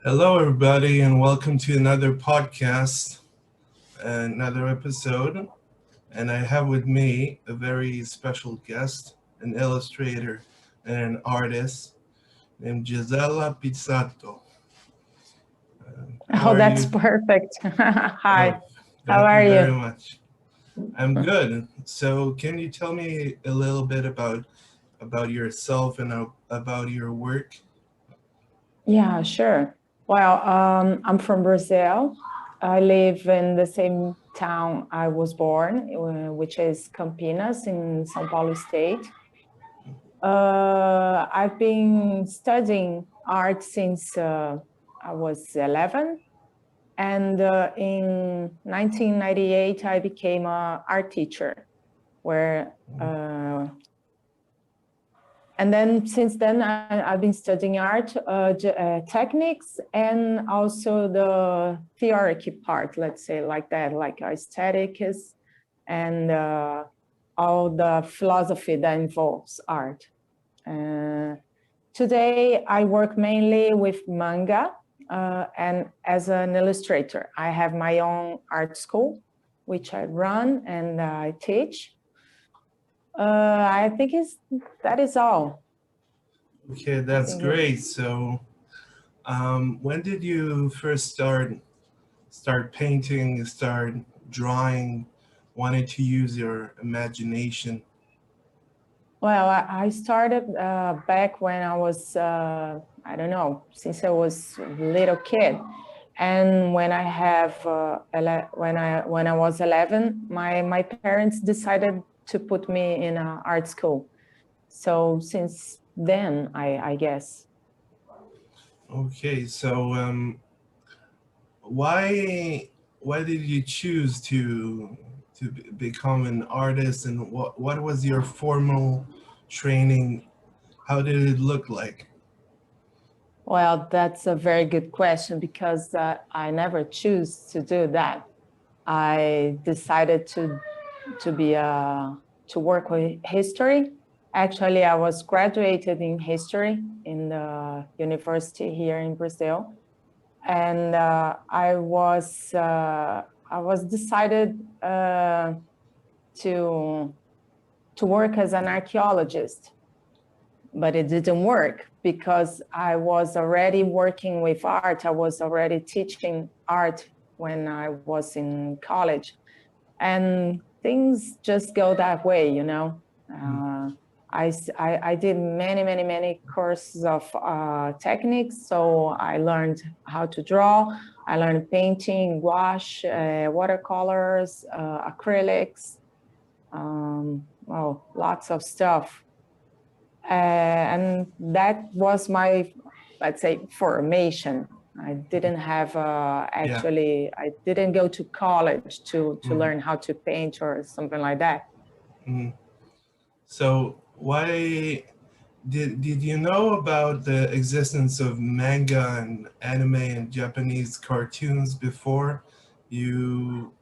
Hello, everybody, and welcome to another podcast, another episode. And I have with me a very special guest, an illustrator and an artist named Gisela Pizzato. How Oh, are that's you? perfect. Oh, Hi, how thank you are very you? much. I'm good. So, can you tell me a little bit about yourself and about your work? Yeah, sure. Well, I'm from Brazil. I live in the same town I was born, which is Campinas in São Paulo state. I've been studying art since I was 11. And in 1998, I became an art teacher where and then since then, I've been studying art techniques and also the theoretic part, let's say like that, like aesthetics and all the philosophy that involves art. Uh, Today, I work mainly with manga and as an illustrator. I have my own art school, which I run and I teach. I think that is all. Okay, I that's think it, great. So, when did you first start painting, start drawing, wanted to use your imagination? well, I started back when I was, I don't know, since I was a little kid. And when I have, when I was 11, my parents decided to put me in an art school. So since then, I guess. Okay, so why why did you choose to become an artist, and what was your formal training? How did it look like? Well, that's a very good question because I never choose to do that. I decided to be to work with history. Actually, I was graduated in history in the university here in Brazil, and I was decided to to work as an archaeologist, but it didn't work because I was already working with art. I was already teaching art when I was in college, and things just go that way, you know. Mm. Uh, I did many courses of techniques, so I learned how to draw. I learned painting, gouache, watercolors, acrylics, well, lots of stuff. And that was my, let's say, formation. I didn't have Yeah. actually, I didn't go to college to Mhm. learn how to paint or something like that. Mhm. So why did you know about the existence of manga and anime and Japanese cartoons before you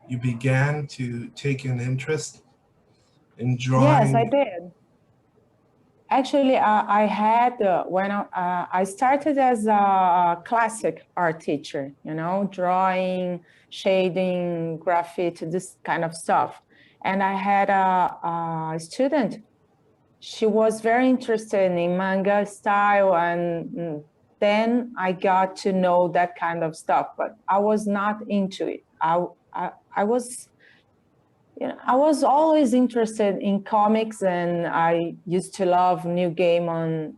you began to take an interest in Yes, I drawing? did. Actually, I had when I started as a classic art teacher, you know, drawing, shading, graffiti, this kind of stuff. And I had a student. She was very interested in manga style, and then I got to know that kind of stuff. But I was not into it. I was, you know, I was always interested in comics, and I used to love New Game on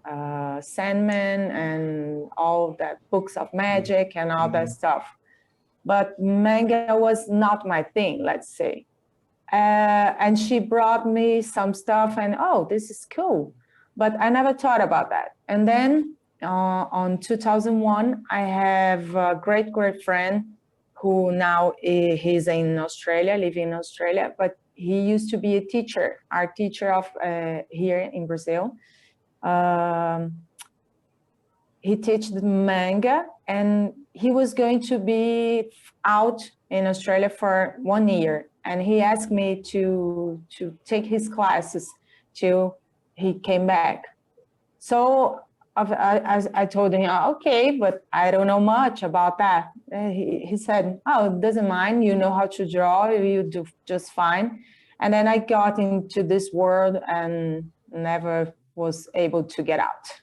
Sandman and all that books of magic and all that Mm-hmm. stuff. But manga was not my thing, let's say. And she brought me some stuff, and oh, this is cool. But I never thought about that. And then on 2001, I have a great friend who now he's in Australia, living in Australia, but he used to be a teacher, art teacher of here in Brazil. Um, he teaches manga, and he was going to be out in Australia for 1 year. And he asked me to take his classes till he came back. So I told him, okay, but I don't know much about that. He said, oh, it doesn't mind. You know how to draw. You do just fine. And then I got into this world and never was able to get out.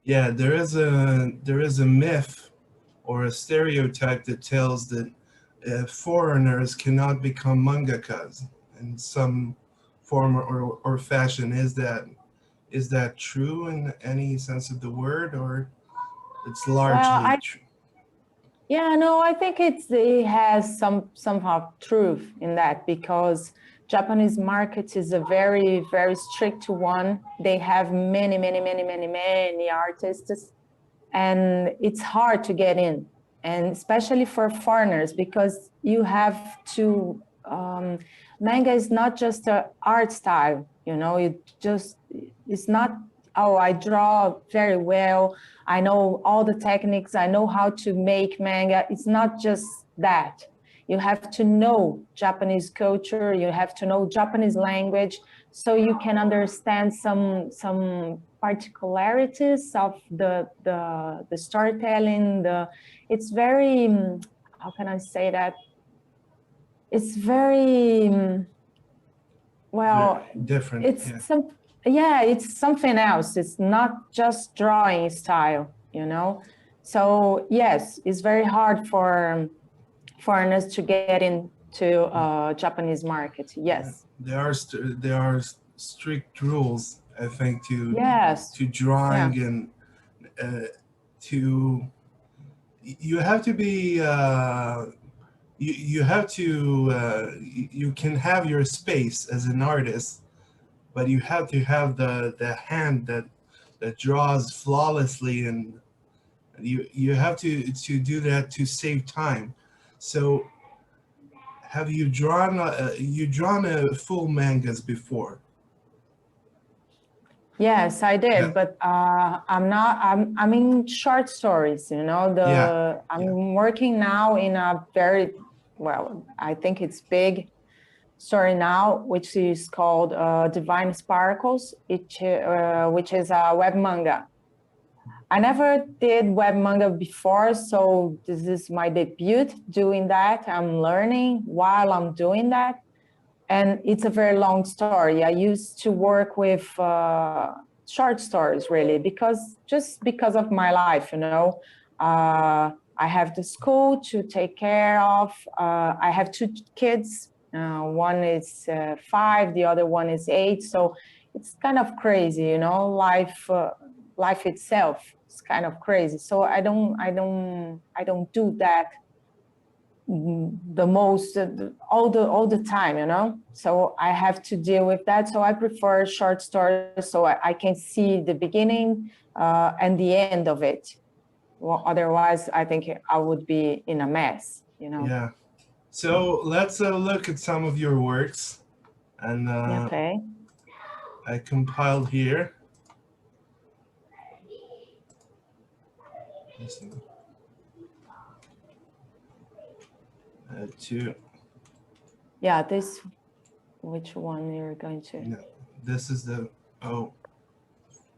Yeah, there is a myth or a stereotype that tells that foreigners cannot become mangakas in some form or fashion. Is that true in any sense of the word, or it's largely true? Yeah, no, I think it has somehow truth in that, because Japanese market is a very, very strict one. They have many artists, and it's hard to get in, and especially for foreigners, because you have to, manga is not just an art style, you know, it's not, oh, I draw very well, I know all the techniques, I know how to make manga. It's not just that. You have to know Japanese culture, you have to know Japanese language, so you can understand some particularities of the storytelling. It's very, how can I say that? It's very, well, different. it's it's something else. It's not just drawing style, you know. So yes, it's very hard for foreigners to get into Japanese market. Yes. There are strict rules, I think, Yes. to drawing, and to you have to be you have to you can have your space as an artist, but you have to have the hand that draws flawlessly, and you have to do that to save time. So have you drawn full mangas before? Yes, I did, Yeah. but I'm in short stories, you know. I'm working now in a very, well, I think it's big story now, which is called Divine Sparkles, which is a web manga. I never did web manga before, so this is my debut doing that. I'm learning while I'm doing that. And it's a very long story. I used to work with short stories, really, because of my life, you know. I have the school to take care of. I have two kids. One is 5, the other one is 8. So it's kind of crazy, you know. Life itself is kind of crazy. So I don't do that the most all the time, you know. So I have to deal with that. So I prefer short stories, so I can see the beginning and the end of it. Well, otherwise I think I would be in a mess, you know. Yeah. So let's look at some of your works, and Okay. I compiled here. To Yeah, this, which one you're going to? no, this is the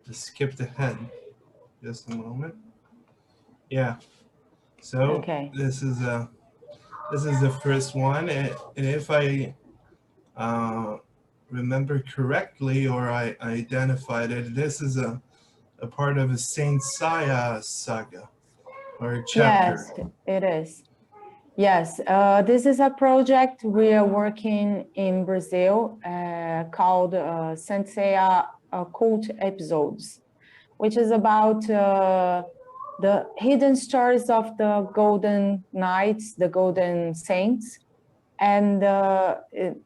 just skipped ahead just a moment. Yeah. So Okay. this is the first one, and if I remember correctly, or I identified it, this is a part of a Saint Seiya saga or a chapter. Yes, it is. Yes, this is a project we are working in Brazil called Senseiya Cult Episodes, which is about the hidden stories of the golden knights, the golden saints. And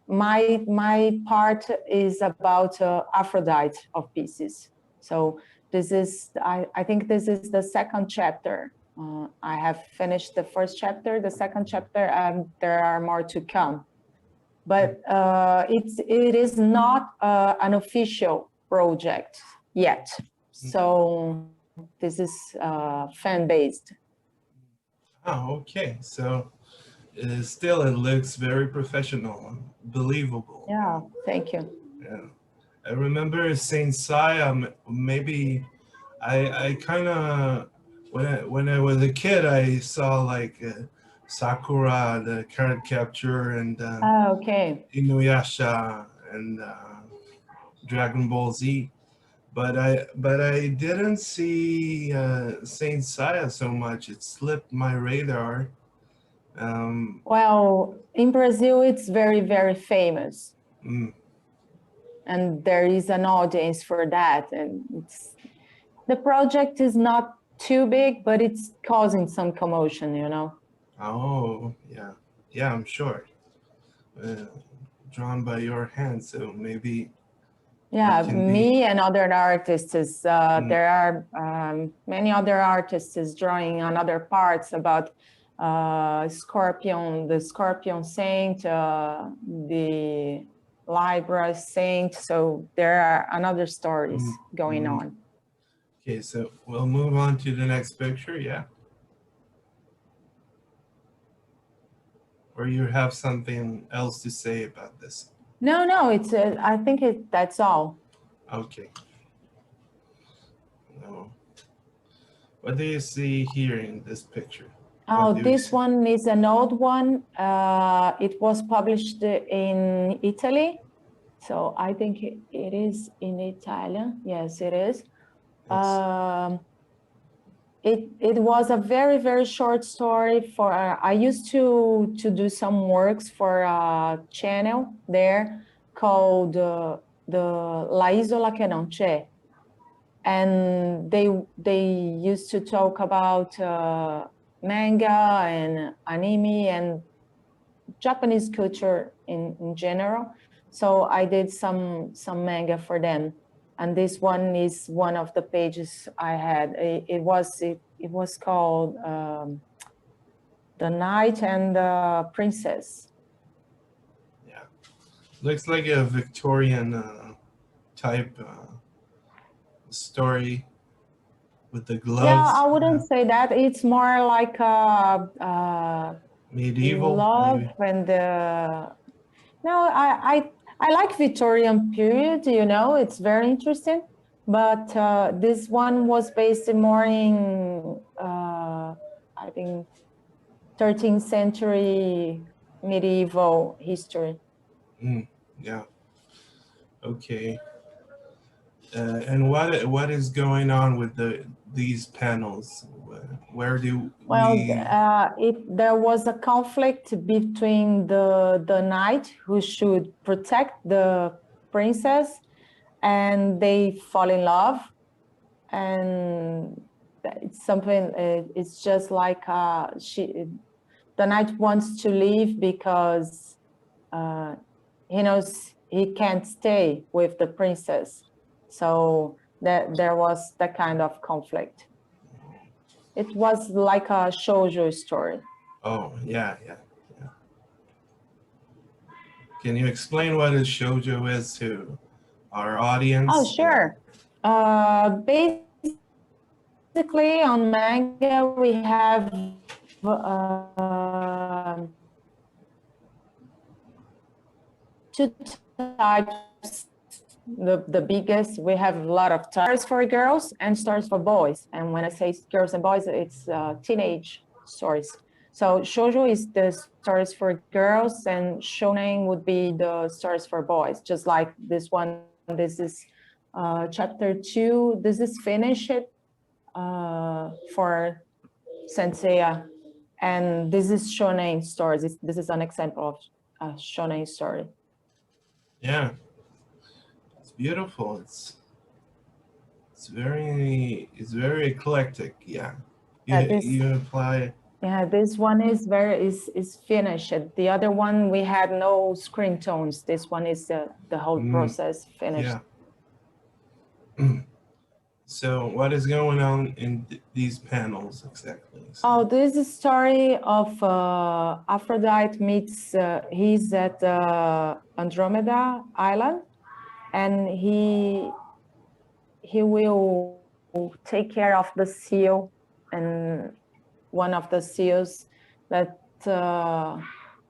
my part is about Aphrodite of Pieces. So this is, I think this is the second chapter. I have finished the first chapter, the second chapter, there are more to come. But it is not an official project yet. So this is fan-based. Oh, okay. So still, it looks very professional, believable. Yeah, thank you. Yeah. I remember Saint Seiya, maybe I kind of when I was a kid, I saw like Sakura, the card capture, and Ah, okay. Inuyasha, and Dragon Ball Z. But I didn't see Saint Seiya so much. It slipped my radar. Um, Well, in Brazil, it's very, very famous. mm, And there is an audience for that. And the project is not too big, but it's causing some commotion, you know? oh yeah, yeah, I'm sure. Uh, Drawn by your hand, so maybe it Yeah, can be. me and other artists, Mm, there are many other artists drawing on other parts about Scorpion, the Scorpion Saint, the Libra Saint. So there are another mm, stories going mm. on. Okay, so we'll move on to the next picture. Yeah, or you have something else to say about this? No, no, I think that's all. Okay. No. What do you see here in this picture? What Oh, do you this see? one is an old one. It was published in Italy. So I think it is in Italian. Yes, it is. Yes. Um, it was a very, very short story for, I used to do some works for a channel there called the La Isola che non c'è. And they used to talk about manga and anime and Japanese culture in general. So I did some manga for them, and this one is one of the pages I had. It was called "The Knight and the Princess." Yeah. Looks like a Victorian type story with the Yeah, gloves. I wouldn't say that. It's more like Medieval, love maybe. and no, I like Victorian period, you know, it's very interesting. But this one was based in more in, I think, 13th century medieval history. Mm, yeah. Okay. And what is going on with these panels? Where do Well, we? there was a conflict between the knight who should protect the princess, and they fall in love, and it's something. It's just like the knight wants to leave because uh, he knows he can't stay with the princess, so that there was that kind of conflict. It was like a shoujo story. Oh, yeah, yeah, yeah. Can you explain what a shoujo is to our Oh, audience? sure. Basically, on manga, we have two types. The biggest, we have a lot of stories for girls and stories for boys. And when I say girls and boys, it's teenage stories. So shoujo is the stories for girls, and shonen would be the stories for boys. Just like this one, this is chapter 2. This is finished for Senseiya, and this is shonen stories. This is an example of a shonen story. Yeah, it's beautiful. It's very eclectic. Yeah, Yeah, you apply. this one is finished. The other one we had no screen tones. This one is the whole Mm, process finished. yeah. So what is going on in these panels exactly? So, Oh, this is a story of Aphrodite meets. He's at Andromeda Island, and he will take care of the seal, and one of the seals that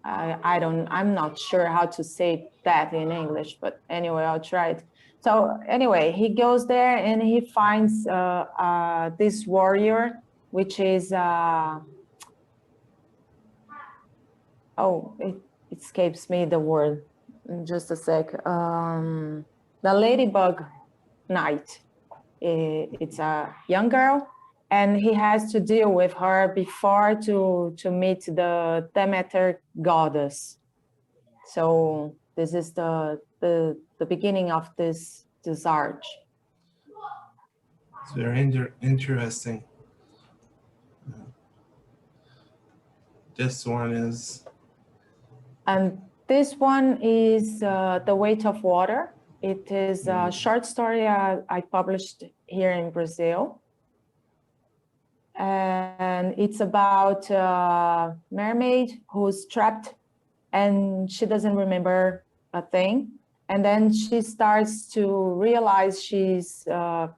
I'm not sure how to say that in English, but anyway, I'll try it. So anyway, he goes there and he finds this warrior, which is, it escapes me the word. In just a sec. The Ladybug Knight. It's a young girl, and he has to deal with her before to meet the Demeter goddess. So this is the beginning of this arch. It's very interesting. This one is... And this one is The Weight of Water. It is a short story I published here in Brazil. And it's about a mermaid who's trapped and she doesn't remember a thing. And then she starts to realize she's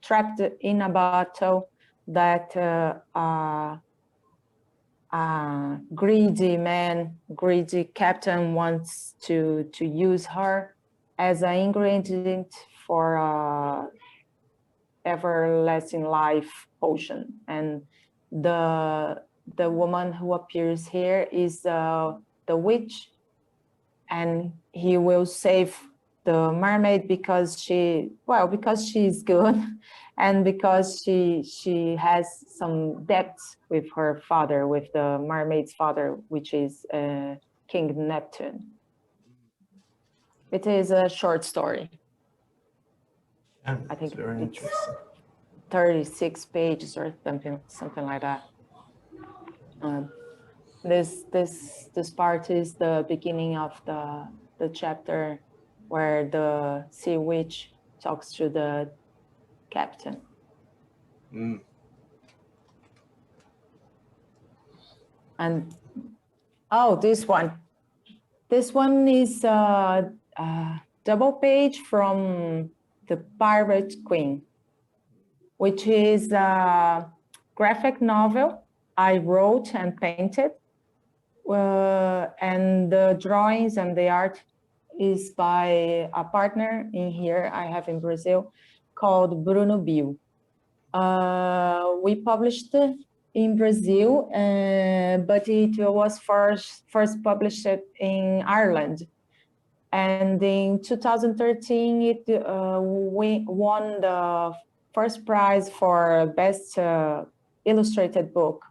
trapped in a bottle that greedy captain wants to use her as an ingredient for everlasting life potion. And the woman who appears here is the witch, and he will save the mermaid because she's good and because she has some debts with her father, with the mermaid's father, which is King Neptune. It is a short story. Yeah, I think very it's interesting. 36 pages or something like that. This part is the beginning of the chapter where the sea witch talks to the captain. And this one is a double page from the Pirate Queen, which is a graphic novel I wrote and painted. And the drawings and the art is by a partner in here I have in Brazil called Bruno View. We published it in Brazil, but it was first published in Ireland. And in 2013, it won the first prize for best illustrated book.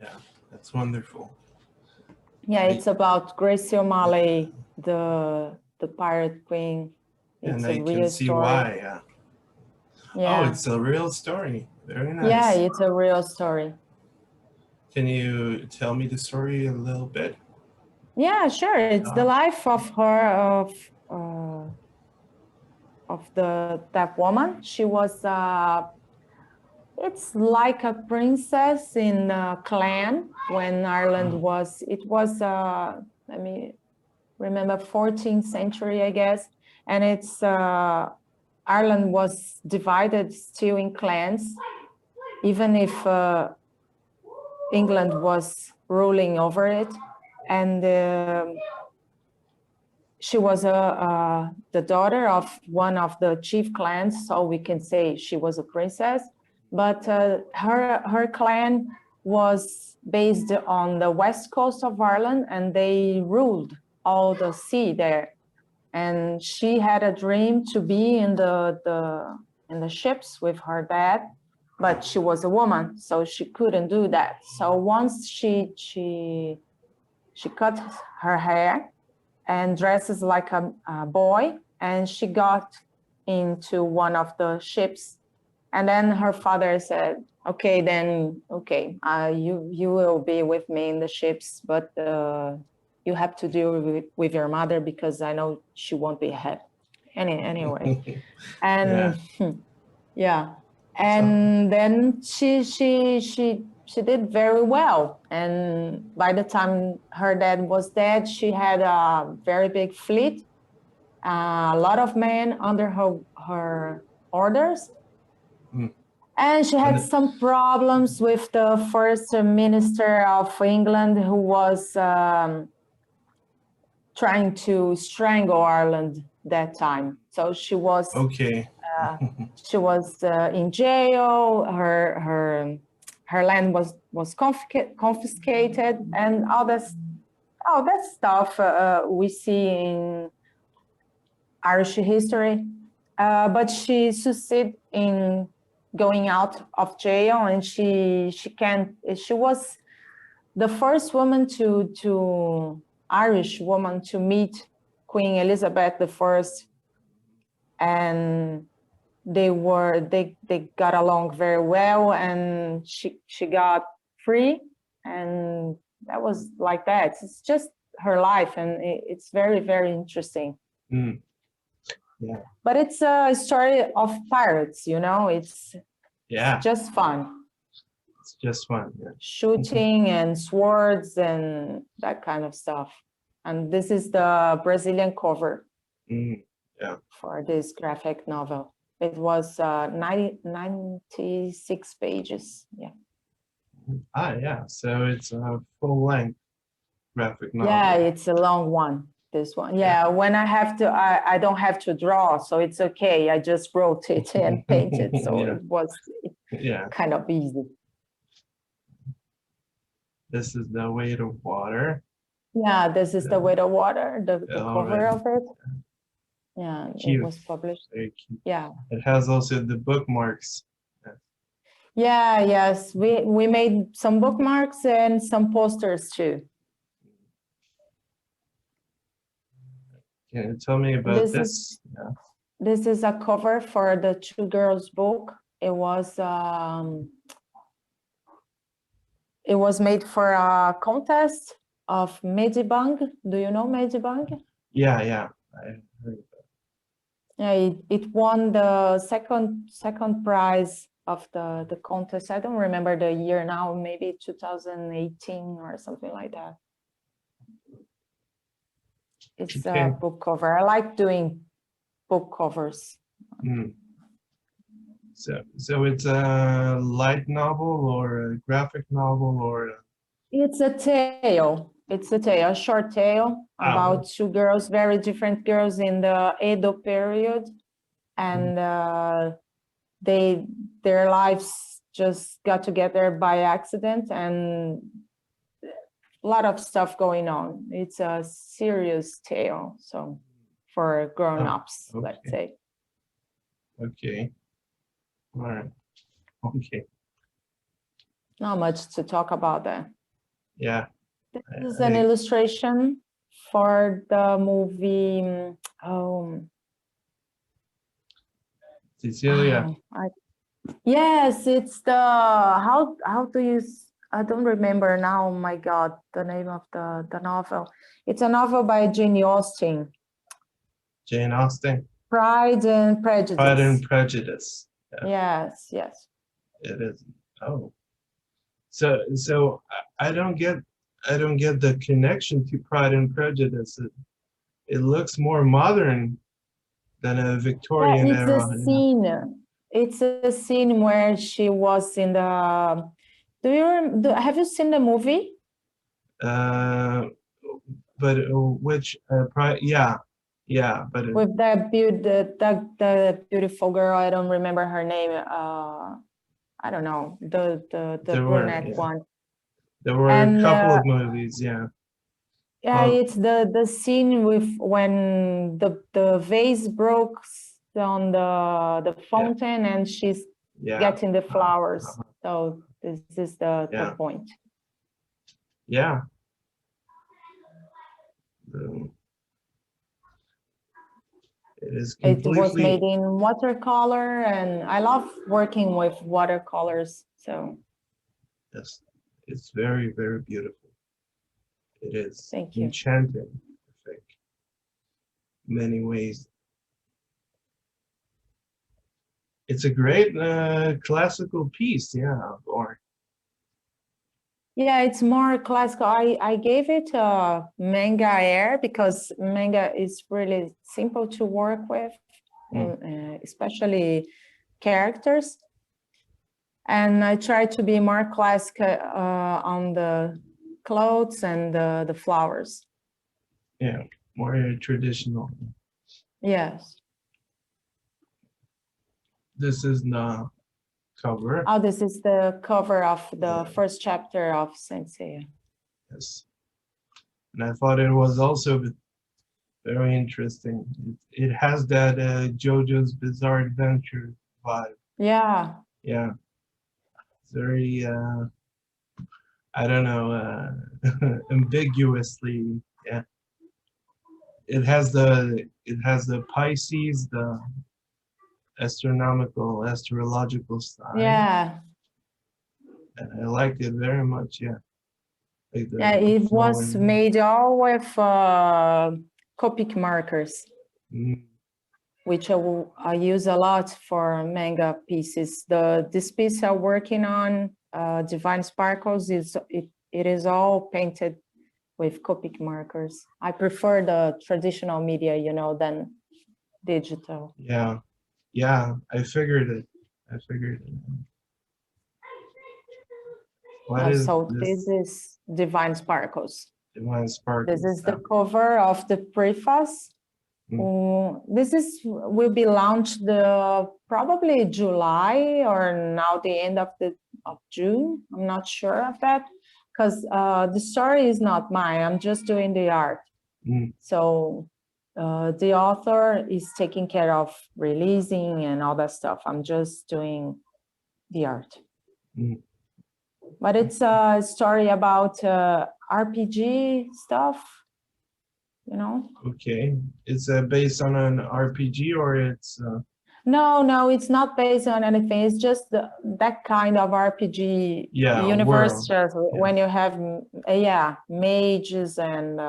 Yeah, that's wonderful. Yeah, it's about Gracie O'Malley, the pirate queen. It's and I can see story. why. Yeah. Oh, it's a real story. Very nice. Yeah, it's a real story. Can you tell me the story a little bit? Yeah, sure. It's the life of her, of that woman. She was it's like a princess in a clan when Ireland was, let me remember, 14th century, I guess. And it's, Ireland was divided still in clans, even if England was ruling over it. And she was the daughter of one of the chief clans, so we can say she was a princess. But her clan was based on the west coast of Ireland, and they ruled all the sea there. And she had a dream to be in the ships with her dad, but she was a woman, so she couldn't do that. So once she cut her hair and dresses like a boy, and she got into one of the ships. And then her father said, okay, you will be with me in the ships, but you have to deal with your mother because I know she won't be happy. Anyway, and yeah. And then she did very well. And by the time her dad was dead, she had a very big fleet, a lot of men under her orders. And she had some problems with the first minister of England, who was trying to strangle Ireland that time. So she was Okay. in jail. Her land was confiscated, and all that stuff we see in Irish history. But she succeeded in going out of jail, and she was the first woman Irish woman to meet Queen Elizabeth I, and they got along very well, and she got free, and that was like that. It's just her life, and it's very, very interesting. Mm. Yeah. But it's a story of pirates, you know. It's just fun. It's just fun. Yeah. Shooting and swords and that kind of stuff. And this is the Brazilian cover for this graphic novel. It was 96 pages. Yeah. Yeah. So it's a full-length graphic novel. Yeah, it's a long one. This one. Yeah. When I don't have to draw, so it's okay. I just wrote it and painted, so it was kind of easy. This is The Weight of Water. Yeah, this is The Weight of Water, the cover of it. Yeah, cute. It was published. Very cute. Yeah. It has also the bookmarks. Yeah, yes. We made some bookmarks and some posters too. Can you tell me about this? This is a cover for the Two Girls book. It was made for a contest of Medibang. Do you know Medibang? Yeah, I heard of that. Yeah, it won the second prize of the contest. I don't remember the year now, maybe 2018 or something like that. It's a book cover. I like doing book covers. Mm. So it's a light novel or a graphic novel or it's a tale. It's a short tale about two girls, very different girls in the Edo period, and their lives just got together by accident, and a lot of stuff going on. It's a serious tale, so for grown-ups, let's say. Okay. All right. Okay. Not much to talk about that. Yeah. This is an illustration for the movie. Cecilia. Yes, it's the how do you? I don't remember now. Oh my God, the name of the novel. It's a novel by Jane Austen. Jane Austen. Pride and Prejudice. Pride and Prejudice. Yeah. Yes. It is. Oh. So I don't get the connection to Pride and Prejudice. It looks more modern than a Victorian era. It's a scene. It's a scene where she was in the. Have you seen the movie? But which Pride? Yeah. But with the beautiful girl. I don't remember her name. I don't know, the brunette one. There were a couple of movies, yeah. Yeah, it's the scene with when the vase broke on the fountain and she's getting the flowers. So this is the point. Yeah. It was made in watercolor, and I love working with watercolors. So yes, it's very, very beautiful. It is. Thank you. Enchanting, I think, in many ways. It's a great classical piece, or yeah, it's more classical. I gave it a manga air because manga is really simple to work with, especially characters. And I try to be more classical on the clothes and the flowers. Yeah, more traditional. Yes. This is the cover. Oh, this is the cover of the Yeah. first chapter of Sensei. Yes. And I thought it was also very interesting. It has that JoJo's Bizarre Adventure vibe. Yeah. Yeah. It's very, I don't know, ambiguously. Yeah. It has the Pisces, the astrological sign. Yeah. And I liked it very much. Yeah. Like Yeah, it was flowing. made all with Copic markers, which I use a lot for manga pieces. This piece I'm working on, Divine Sparkles, it is all painted with Copic markers. I prefer the traditional media, than digital. Yeah. Yeah. I figured it. What is So this? this is Divine Sparkles. Divine Sparkles. This is the cover of the preface. This will be launched probably July or now the end of June. I'm not sure of that because the story is not mine. I'm just doing the art. So the author is taking care of releasing and all that stuff. I'm just doing the art. But it's a story about RPG stuff. Okay. It's based on an RPG or it's No, it's not based on anything. It's just that kind of RPG universe. When you have mages and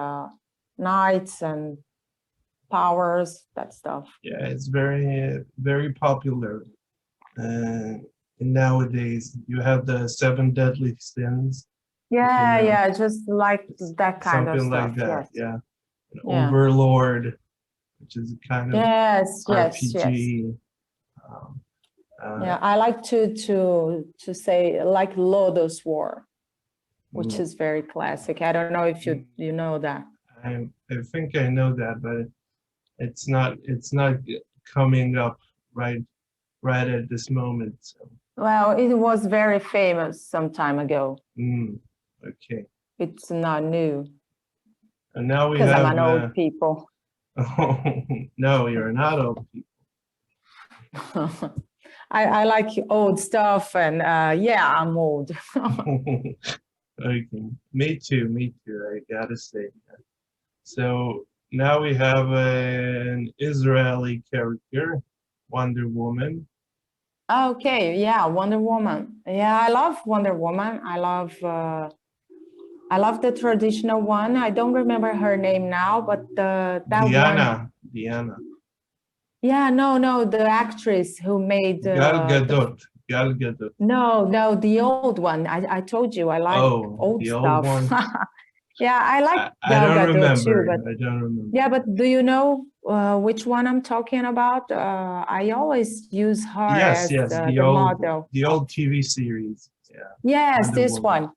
knights and powers, that stuff. Yeah, it's very, very popular. Nowadays, you have the 7 deadly sins. Yeah, just like that kind of something stuff. like that. Yes. Yeah. Overlord, which is a kind of RPG. Yeah, I like to say like Lodoss War, which is very classic. I don't know if you know that. I think I know that, but it's not coming up right at this moment. So. Well, it was very famous some time ago. Okay. It's not new. And now we have. Because I'm an old people. Oh, no, you're not old people. I like old stuff, and I'm old. Okay, me too. I gotta say that. So now we have an Israeli character, Wonder Woman. Okay, yeah, Wonder Woman. Yeah, I love Wonder Woman. I love the traditional one. I don't remember her name now, but that Diana. Yeah, no, the actress who made Gal Gadot. No, the old one. I told you I like old stuff. One. Yeah, I like Gal Gadot too. But I don't remember. Yeah, but do you know which one I'm talking about? I always use her as the model. The old TV series. Yeah. Yes, this one.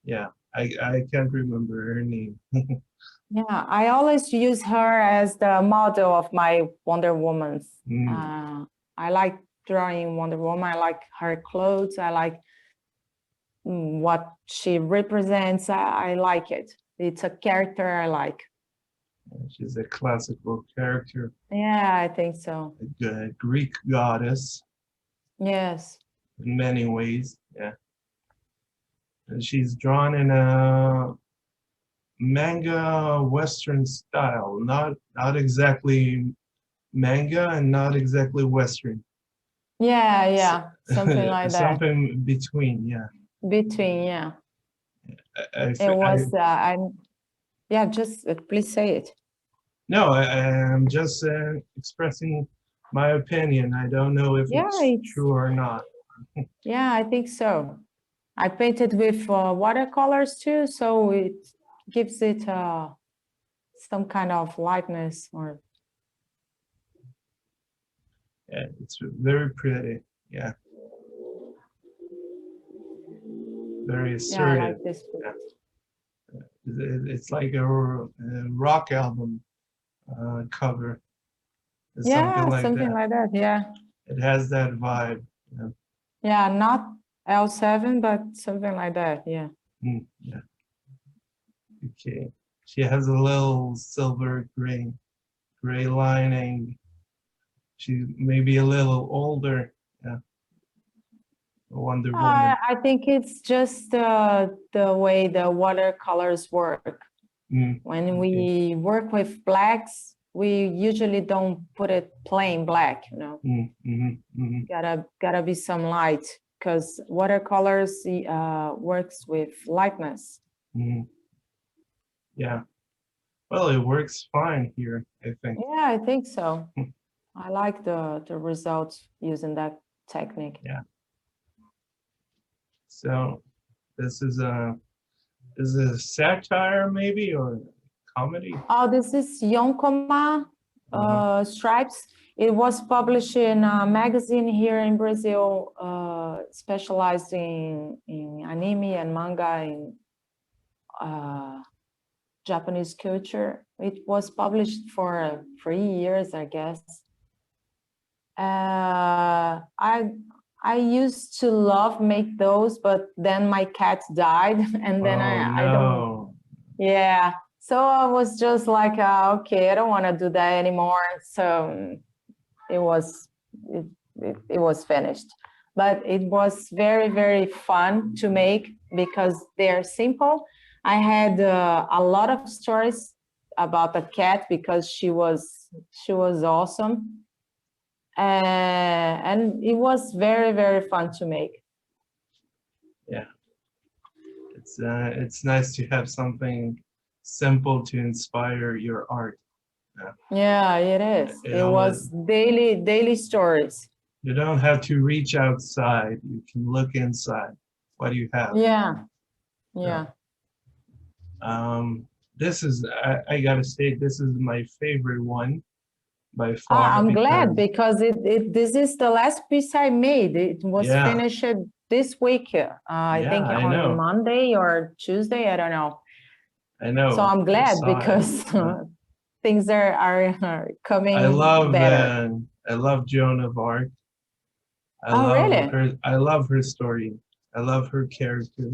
Yeah, I can't remember her name. Yeah, I always use her as the model of my Wonder Womans. I like drawing Wonder Woman. I like her clothes. I like what she represents. I like it. It's a character I like. She's a classical character. Yeah, I think so. A Greek goddess. Yes. In many ways, yeah. And she's drawn in a manga Western style, not exactly manga and not exactly Western. Yeah, something like that. Something between, yeah. Between, yeah. Just please say it. No, I'm just expressing my opinion. I don't know if it's true or not. Yeah, I think so. I painted with watercolors too, so it gives it some kind of lightness or. Yeah, it's very pretty. Yeah. Very assertive. Yeah, I like this. It's like a rock album cover. Something like something that. like that. Yeah. It has that vibe. Yeah. Yeah, not L7, but something like that. Yeah. Yeah. Okay. She has a little silver gray lining. She's maybe a little older. Yeah. Wonder Woman. I think it's just the way the watercolors work. When Okay. we work with blacks, we usually don't put it plain black, you know. Gotta be some light, because watercolors works with lightness. Yeah. Well, it works fine here, I think. Yeah, I think so. I like the results using that technique. Yeah. So this is a satire maybe, or comedy? Oh, this is Yonkoma Stripes. It was published in a magazine here in Brazil, specialized in anime and manga in Japanese culture. It was published for 3 years, I guess. I used to love make those, but then my cat died, and then I don't. Yeah, so I was just like, okay, I don't want to do that anymore. So it was it was finished, but it was very, very fun to make because they're simple. I had a lot of stories about the cat because she was awesome, and it was very, very fun to make. Yeah, it's nice to have something simple to inspire your art. Yeah, it is. It was daily stories. You don't have to reach outside. You can look inside. What do you have? Yeah, yeah. This is, I gotta say, this is my favorite one by far. I'm glad because this is the last piece I made. It was finished this week. I think on Monday or Tuesday. I don't know. I know. So I'm glad because things are coming better. I love Joan of Arc. Really? I love her story. I love her character.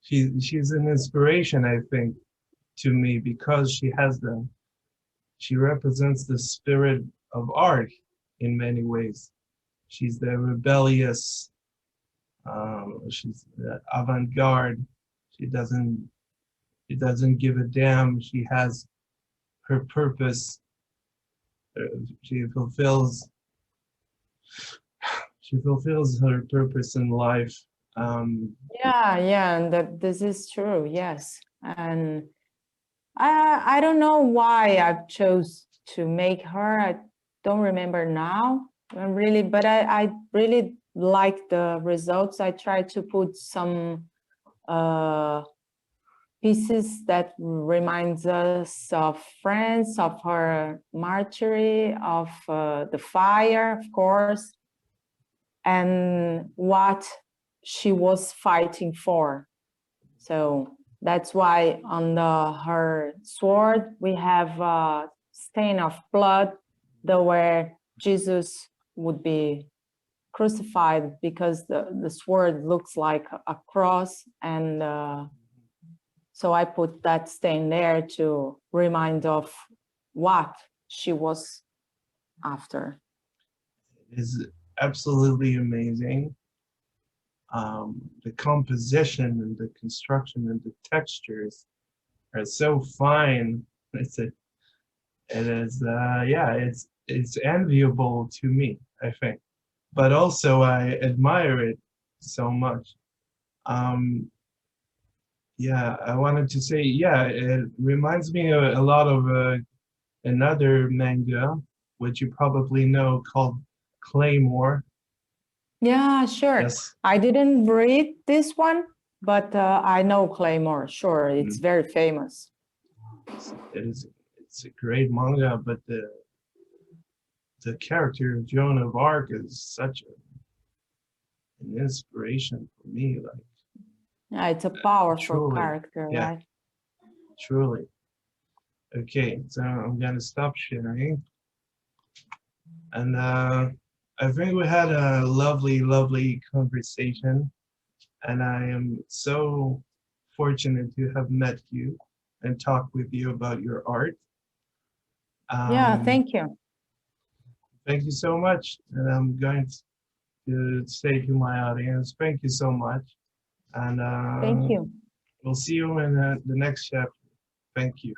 She's an inspiration, I think, to me because she represents the spirit of art in many ways. She's the rebellious, she's the avant-garde. She doesn't give a damn. She has her purpose. She fulfills her purpose in life. Yeah, and this is true. Yes, and I don't know why I chose to make her. I don't remember now, really, but I really like the results. I try to put some pieces that reminds us of France, of her martyrdom, of the fire, of course, and what she was fighting for. So that's why on her sword we have a stain of blood, where Jesus would be crucified, because the sword looks like a cross, and so I put that stain there to remind of what she was after. It is absolutely amazing. The composition and the construction and the textures are so fine. It's enviable to me, I think, but also I admire it so much. I wanted to say, it reminds me a lot of another manga, which you probably know, called Claymore. Yeah, sure. Yes. I didn't read this one, but I know Claymore. Sure, it's very famous. It's a great manga, but the character of Joan of Arc is such an inspiration for me. Like, yeah, it's a powerful character, right? Truly. Okay, so I'm gonna stop sharing. And I think we had a lovely, lovely conversation. And I am so fortunate to have met you and talk with you about your art. Yeah, Um, thank you. Thank you so much. And I'm going to say to my audience, thank you so much. And Thank you. we'll see you in the next chapter. Thank you.